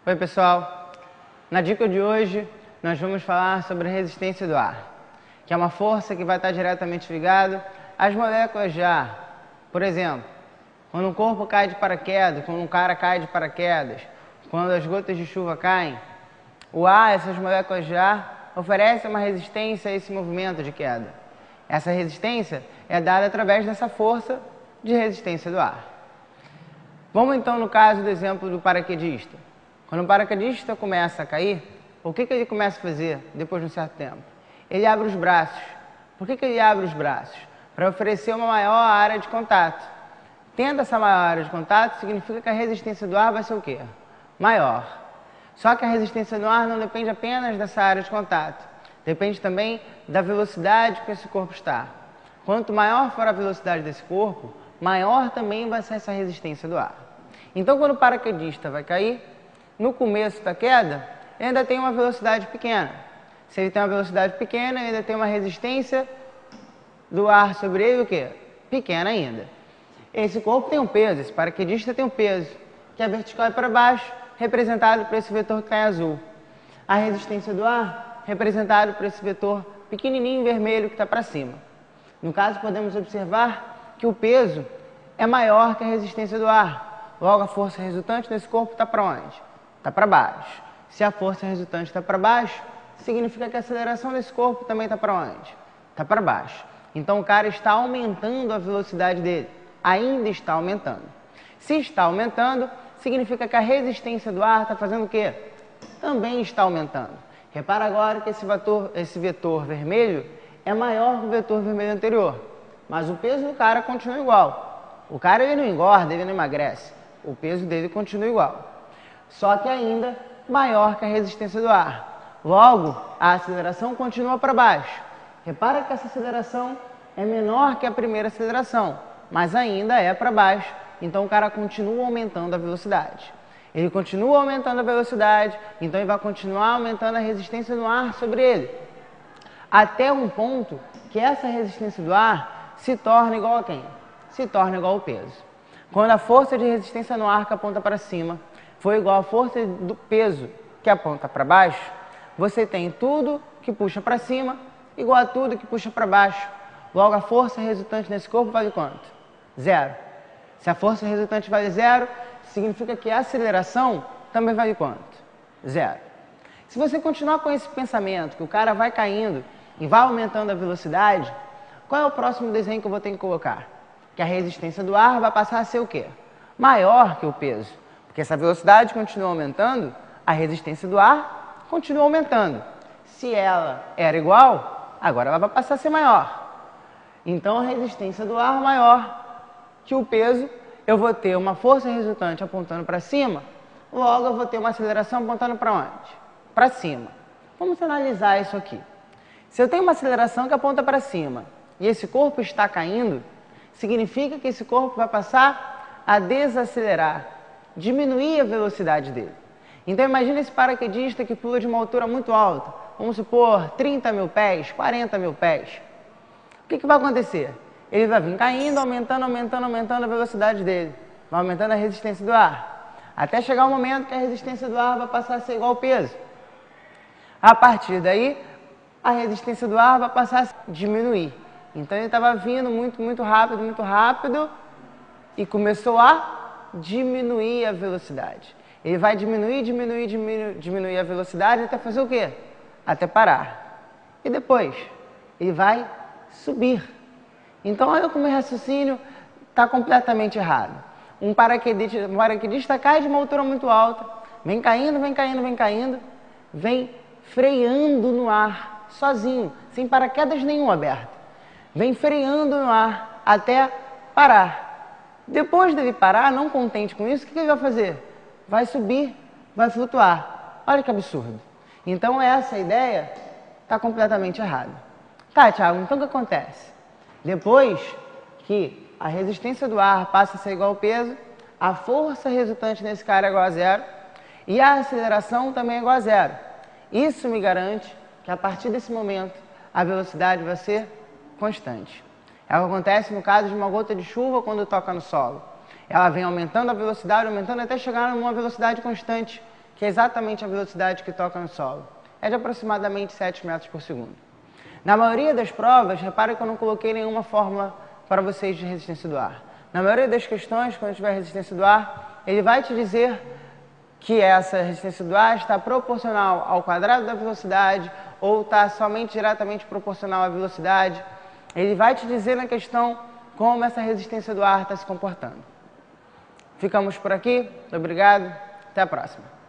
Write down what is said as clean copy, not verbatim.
Oi pessoal, na dica de hoje nós vamos falar sobre a resistência do ar, que é uma força que vai estar diretamente ligada às moléculas de ar. Por exemplo, quando um corpo cai de paraquedas, quando um cara cai de paraquedas, quando as gotas de chuva caem, o ar, essas moléculas de ar, oferecem uma resistência a esse movimento de queda. Essa resistência é dada através dessa força de resistência do ar. Vamos então no caso do exemplo do paraquedista. Quando o paraquedista começa a cair, o que ele começa a fazer depois de um certo tempo? Ele abre os braços. Por que ele abre os braços? Para oferecer uma maior área de contato. Tendo essa maior área de contato, significa que a resistência do ar vai ser o quê? Maior. Só que a resistência do ar não depende apenas dessa área de contato. Depende também da velocidade que esse corpo está. Quanto maior for a velocidade desse corpo, maior também vai ser essa resistência do ar. Então, quando o paraquedista vai cair, no começo da queda, ele ainda tem uma velocidade pequena. Se ele tem uma velocidade pequena, ele ainda tem uma resistência do ar sobre ele, o quê? Pequena ainda. Esse corpo tem um peso, esse paraquedista tem um peso, que é vertical e para baixo, representado por esse vetor que está em azul. A resistência do ar, representado por esse vetor pequenininho vermelho que está para cima. No caso, podemos observar que o peso é maior que a resistência do ar. Logo, a força resultante desse corpo está para onde? Está para baixo. Se a força resultante está para baixo, significa que a aceleração desse corpo também está para onde? Está para baixo. Então, o cara está aumentando a velocidade dele. Ainda está aumentando. Se está aumentando, significa que a resistência do ar está fazendo o quê? Também está aumentando. Repara agora que esse vetor vermelho é maior que o vetor vermelho anterior. Mas o peso do cara continua igual. O cara ele não engorda, ele não emagrece. O peso dele continua igual. Só que ainda maior que a resistência do ar. Logo, a aceleração continua para baixo. Repara que essa aceleração é menor que a primeira aceleração, mas ainda é para baixo. Então o cara continua aumentando a velocidade. Ele continua aumentando a velocidade, então ele vai continuar aumentando a resistência do ar sobre ele. Até um ponto que essa resistência do ar se torna igual a quem? Se torna igual ao peso. Quando a força de resistência no ar que aponta para cima for igual à força do peso que aponta para baixo, você tem tudo que puxa para cima igual a tudo que puxa para baixo. Logo, a força resultante nesse corpo vale quanto? Zero. Se a força resultante vale zero, significa que a aceleração também vale quanto? Zero. Se você continuar com esse pensamento, que o cara vai caindo e vai aumentando a velocidade, qual é o próximo desenho que eu vou ter que colocar? Que a resistência do ar vai passar a ser o quê? Maior que o peso. Porque essa velocidade continua aumentando, a resistência do ar continua aumentando. Se ela era igual, agora ela vai passar a ser maior. Então, a resistência do ar maior que o peso, eu vou ter uma força resultante apontando para cima, logo eu vou ter uma aceleração apontando para onde? Para cima. Vamos analisar isso aqui. Se eu tenho uma aceleração que aponta para cima e esse corpo está caindo, significa que esse corpo vai passar a desacelerar, diminuir a velocidade dele. Então imagine esse paraquedista que pula de uma altura muito alta, vamos supor 30 mil pés, 40 mil pés. O que vai acontecer? Ele vai vir caindo, aumentando a velocidade dele, vai aumentando a resistência do ar, até chegar um momento que a resistência do ar vai passar a ser igual ao peso. A partir daí, a resistência do ar vai passar a diminuir. Então ele estava vindo muito rápido e começou a diminuir a velocidade. Ele vai diminuir a velocidade até fazer o quê? Até parar. E depois, ele vai subir. Então olha como o raciocínio está completamente errado. Um paraquedista cai de uma altura muito alta, vem caindo, vem freando no ar, sozinho, sem paraquedas nenhum aberto. Vem freando no ar até parar. Depois dele parar, não contente com isso, o que ele vai fazer? Vai subir, vai flutuar. Olha que absurdo. Então essa ideia está completamente errada. Tá, Thiago, então o que acontece? Depois que a resistência do ar passa a ser igual ao peso, a força resultante nesse cara é igual a zero e a aceleração também é igual a zero. Isso me garante que a partir desse momento a velocidade vai ser constante. É o que acontece no caso de uma gota de chuva quando toca no solo. Ela vem aumentando a velocidade, aumentando até chegar numa velocidade constante, que é exatamente a velocidade que toca no solo. É de aproximadamente 7 metros por segundo. Na maioria das provas, reparem que eu não coloquei nenhuma fórmula para vocês de resistência do ar. Na maioria das questões, quando tiver resistência do ar, ele vai te dizer que essa resistência do ar está proporcional ao quadrado da velocidade ou está somente diretamente proporcional à velocidade. Ele vai te dizer na questão como essa resistência do ar está se comportando. Ficamos por aqui. Obrigado. Até a próxima.